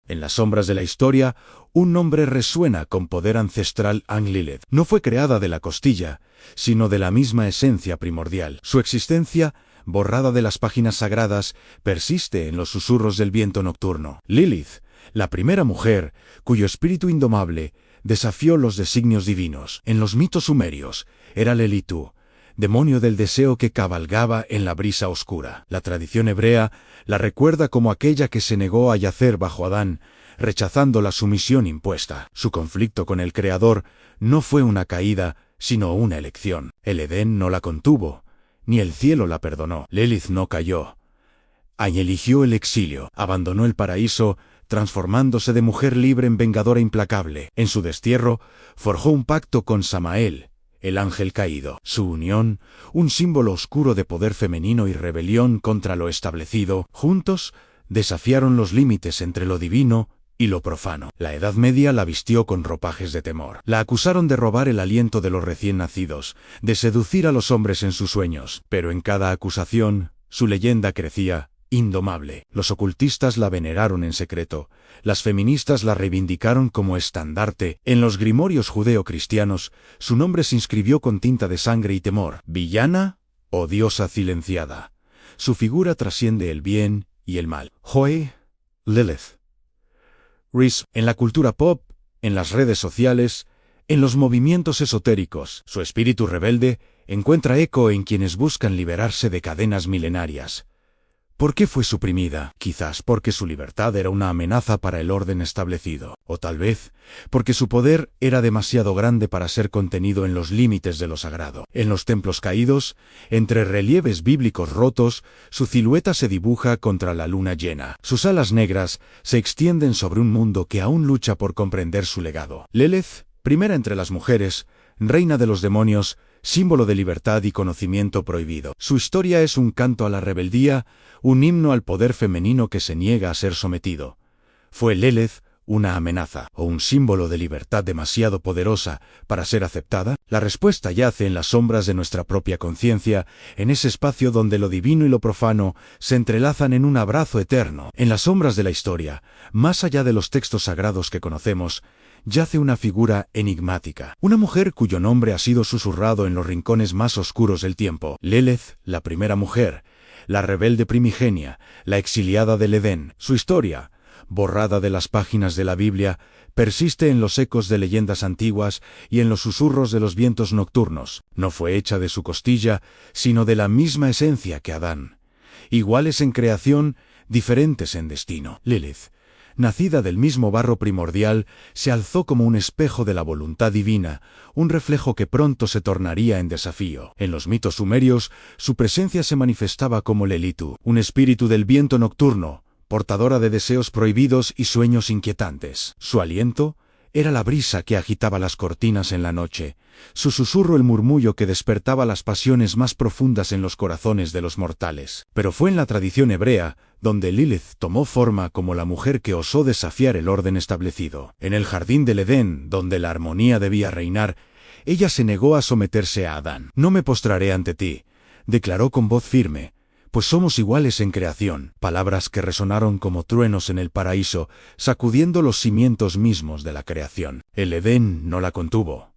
En las sombras de la historia, un nombre resuena con poder ancestral. Lilith no fue creada de la costilla, sino de la misma esencia primordial. Su existencia, borrada de las páginas sagradas, persiste en los susurros del viento nocturno. Lilith, la primera mujer, cuyo espíritu indomable desafió los designios divinos. En los mitos sumerios, era Lelitu, demonio del deseo que cabalgaba en la brisa oscura. La tradición hebrea la recuerda como aquella que se negó a yacer bajo Adán, rechazando la sumisión impuesta. Su conflicto con el Creador no fue una caída, sino una elección. El Edén no la contuvo, ni el cielo la perdonó. Lilith no cayó. Eligió el exilio, abandonó el paraíso, transformándose de mujer libre en vengadora implacable. En su destierro, forjó un pacto con Samael, el ángel caído. Su unión, un símbolo oscuro de poder femenino y rebelión contra lo establecido, juntos desafiaron los límites entre lo divino y lo profano. La Edad Media la vistió con ropajes de temor. La acusaron de robar el aliento de los recién nacidos, de seducir a los hombres en sus sueños. Pero en cada acusación, su leyenda crecía indomable. Los ocultistas la veneraron en secreto. Las feministas la reivindicaron como estandarte. En los grimorios judeo-cristianos, su nombre se inscribió con tinta de sangre y temor. Villana o diosa silenciada. Su figura trasciende el bien y el mal. Joy, Lilith. Reese, en la cultura pop, en las redes sociales, en los movimientos esotéricos, su espíritu rebelde encuentra eco en quienes buscan liberarse de cadenas milenarias. ¿Por qué fue suprimida? Quizás porque su libertad era una amenaza para el orden establecido, o tal vez porque su poder era demasiado grande para ser contenido en los límites de lo sagrado. En los templos caídos, entre relieves bíblicos rotos, su silueta se dibuja contra la luna llena. Sus alas negras se extienden sobre un mundo que aún lucha por comprender su legado. Lilith, primera entre las mujeres, reina de los demonios, símbolo de libertad y conocimiento prohibido. Su historia es un canto a la rebeldía, un himno al poder femenino que se niega a ser sometido. ¿Fue Lilith una amenaza o un símbolo de libertad demasiado poderosa para ser aceptada? La respuesta yace en las sombras de nuestra propia conciencia, en ese espacio donde lo divino y lo profano se entrelazan en un abrazo eterno. En las sombras de la historia, más allá de los textos sagrados que conocemos, yace una figura enigmática. Una mujer cuyo nombre ha sido susurrado en los rincones más oscuros del tiempo. Lilith, la primera mujer, la rebelde primigenia, la exiliada del Edén. Su historia, borrada de las páginas de la Biblia, persiste en los ecos de leyendas antiguas y en los susurros de los vientos nocturnos. No fue hecha de su costilla, sino de la misma esencia que Adán. Iguales en creación, diferentes en destino. Lilith, nacida del mismo barro primordial, se alzó como un espejo de la voluntad divina, un reflejo que pronto se tornaría en desafío. En los mitos sumerios, su presencia se manifestaba como Lelitu, un espíritu del viento nocturno, portadora de deseos prohibidos y sueños inquietantes. Su aliento era la brisa que agitaba las cortinas en la noche, su susurro el murmullo que despertaba las pasiones más profundas en los corazones de los mortales. Pero fue en la tradición hebrea donde Lilith tomó forma como la mujer que osó desafiar el orden establecido. En el jardín del Edén, donde la armonía debía reinar, ella se negó a someterse a Adán. «No me postraré ante ti», declaró con voz firme, «pues somos iguales en creación», palabras que resonaron como truenos en el paraíso, sacudiendo los cimientos mismos de la creación. El Edén no la contuvo,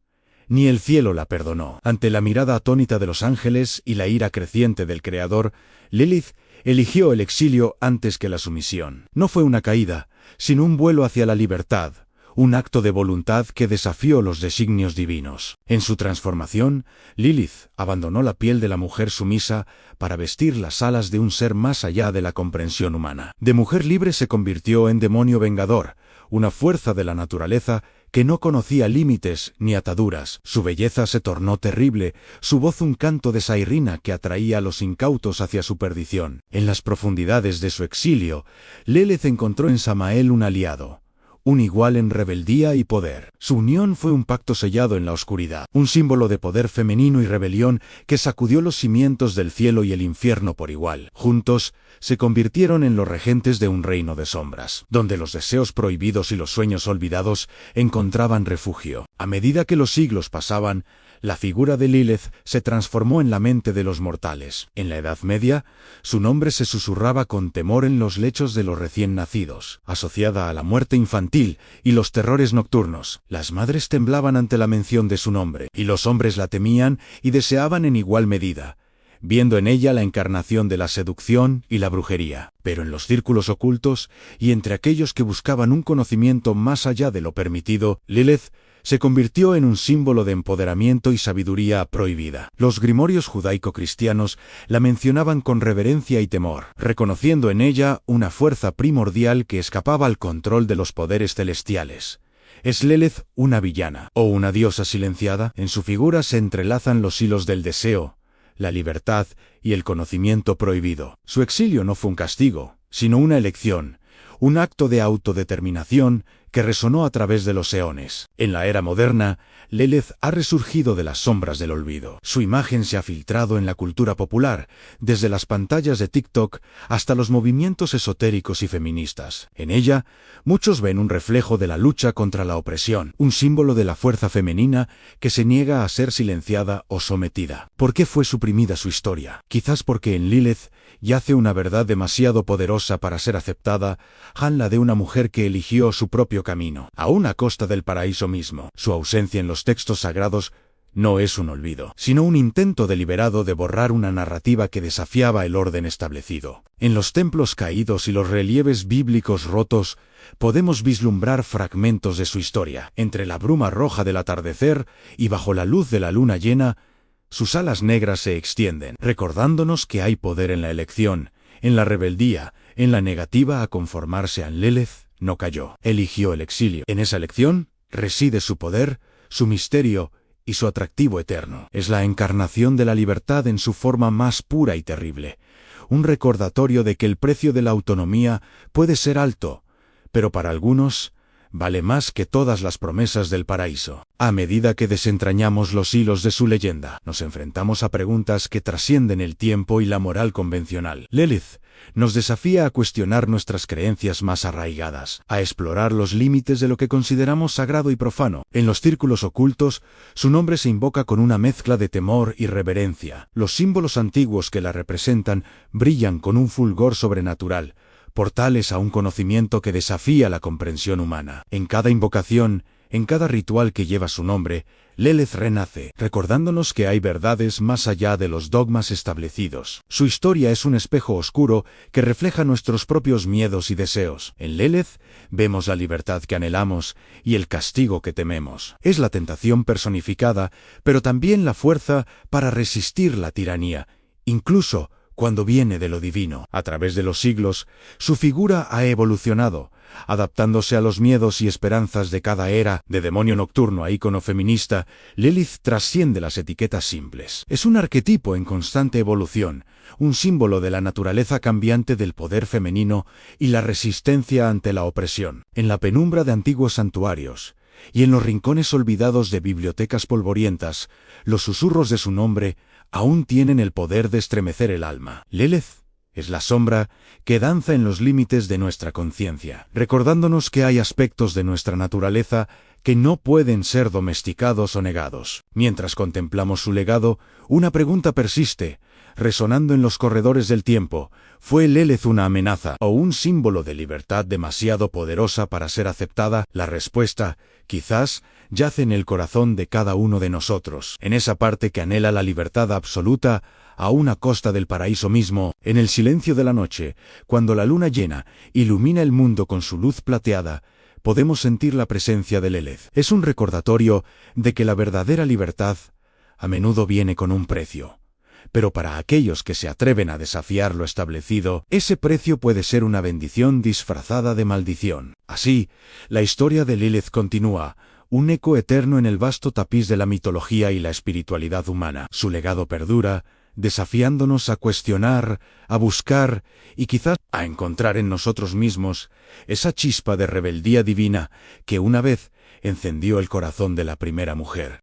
ni el cielo la perdonó. Ante la mirada atónita de los ángeles y la ira creciente del Creador, Lilith eligió el exilio antes que la sumisión. No fue una caída, sino un vuelo hacia la libertad, un acto de voluntad que desafió los designios divinos. En su transformación, Lilith abandonó la piel de la mujer sumisa para vestir las alas de un ser más allá de la comprensión humana. De mujer libre se convirtió en demonio vengador, una fuerza de la naturaleza que no conocía límites ni ataduras. Su belleza se tornó terrible, su voz un canto de sairina que atraía a los incautos hacia su perdición. En las profundidades de su exilio, Lilith encontró en Samael un aliado, un igual en rebeldía y poder. Su unión fue un pacto sellado en la oscuridad, un símbolo de poder femenino y rebelión que sacudió los cimientos del cielo y el infierno por igual. Juntos, se convirtieron en los regentes de un reino de sombras, donde los deseos prohibidos y los sueños olvidados encontraban refugio. A medida que los siglos pasaban, la figura de Lilith se transformó en la mente de los mortales. En la Edad Media, su nombre se susurraba con temor en los lechos de los recién nacidos, asociada a la muerte infantil y los terrores nocturnos. Las madres temblaban ante la mención de su nombre, y los hombres la temían y deseaban en igual medida, viendo en ella la encarnación de la seducción y la brujería. Pero en los círculos ocultos, y entre aquellos que buscaban un conocimiento más allá de lo permitido, Lilith se convirtió en un símbolo de empoderamiento y sabiduría prohibida. Los grimorios judaico-cristianos la mencionaban con reverencia y temor, reconociendo en ella una fuerza primordial que escapaba al control de los poderes celestiales. ¿Es Lilith una villana o una diosa silenciada? En su figura se entrelazan los hilos del deseo, la libertad y el conocimiento prohibido. Su exilio no fue un castigo, sino una elección, un acto de autodeterminación que resonó a través de los eones. En la era moderna, Lilith ha resurgido de las sombras del olvido. Su imagen se ha filtrado en la cultura popular, desde las pantallas de TikTok hasta los movimientos esotéricos y feministas. En ella, muchos ven un reflejo de la lucha contra la opresión, un símbolo de la fuerza femenina que se niega a ser silenciada o sometida. ¿Por qué fue suprimida su historia? Quizás porque en Lilith yace una verdad demasiado poderosa para ser aceptada, la de una mujer que eligió su propio camino, aún a costa del paraíso mismo. Su ausencia en los textos sagrados no es un olvido, sino un intento deliberado de borrar una narrativa que desafiaba el orden establecido. En los templos caídos y los relieves bíblicos rotos, podemos vislumbrar fragmentos de su historia. Entre la bruma roja del atardecer y bajo la luz de la luna llena, sus alas negras se extienden, recordándonos que hay poder en la elección, en la rebeldía, en la negativa a conformarse a Lilith. No cayó, eligió el exilio. En esa elección reside su poder, su misterio y su atractivo eterno. Es la encarnación de la libertad en su forma más pura y terrible, un recordatorio de que el precio de la autonomía puede ser alto, pero para algunos vale más que todas las promesas del paraíso. A medida que desentrañamos los hilos de su leyenda, nos enfrentamos a preguntas que trascienden el tiempo y la moral convencional. Lilith nos desafía a cuestionar nuestras creencias más arraigadas, a explorar los límites de lo que consideramos sagrado y profano. En los círculos ocultos, su nombre se invoca con una mezcla de temor y reverencia. Los símbolos antiguos que la representan brillan con un fulgor sobrenatural, portales a un conocimiento que desafía la comprensión humana. En cada invocación, en cada ritual que lleva su nombre, Lilith renace, recordándonos que hay verdades más allá de los dogmas establecidos. Su historia es un espejo oscuro que refleja nuestros propios miedos y deseos. En Lilith vemos la libertad que anhelamos y el castigo que tememos. Es la tentación personificada, pero también la fuerza para resistir la tiranía, incluso cuando viene de lo divino. A través de los siglos, su figura ha evolucionado, adaptándose a los miedos y esperanzas de cada era. De demonio nocturno a ícono feminista, Lilith trasciende las etiquetas simples. Es un arquetipo en constante evolución, un símbolo de la naturaleza cambiante del poder femenino y la resistencia ante la opresión. En la penumbra de antiguos santuarios y en los rincones olvidados de bibliotecas polvorientas, los susurros de su nombre aún tienen el poder de estremecer el alma. Lilith es la sombra que danza en los límites de nuestra conciencia, recordándonos que hay aspectos de nuestra naturaleza que no pueden ser domesticados o negados. Mientras contemplamos su legado, una pregunta persiste, resonando en los corredores del tiempo: ¿fue Lilith una amenaza o un símbolo de libertad demasiado poderosa para ser aceptada? La respuesta, quizás, yace en el corazón de cada uno de nosotros, en esa parte que anhela la libertad absoluta, aún a costa del paraíso mismo. En el silencio de la noche, cuando la luna llena ilumina el mundo con su luz plateada, podemos sentir la presencia de Lilith. Es un recordatorio de que la verdadera libertad a menudo viene con un precio. Pero para aquellos que se atreven a desafiar lo establecido, ese precio puede ser una bendición disfrazada de maldición. Así, la historia de Lilith continúa, un eco eterno en el vasto tapiz de la mitología y la espiritualidad humana. Su legado perdura, desafiándonos a cuestionar, a buscar y quizás a encontrar en nosotros mismos esa chispa de rebeldía divina que una vez encendió el corazón de la primera mujer.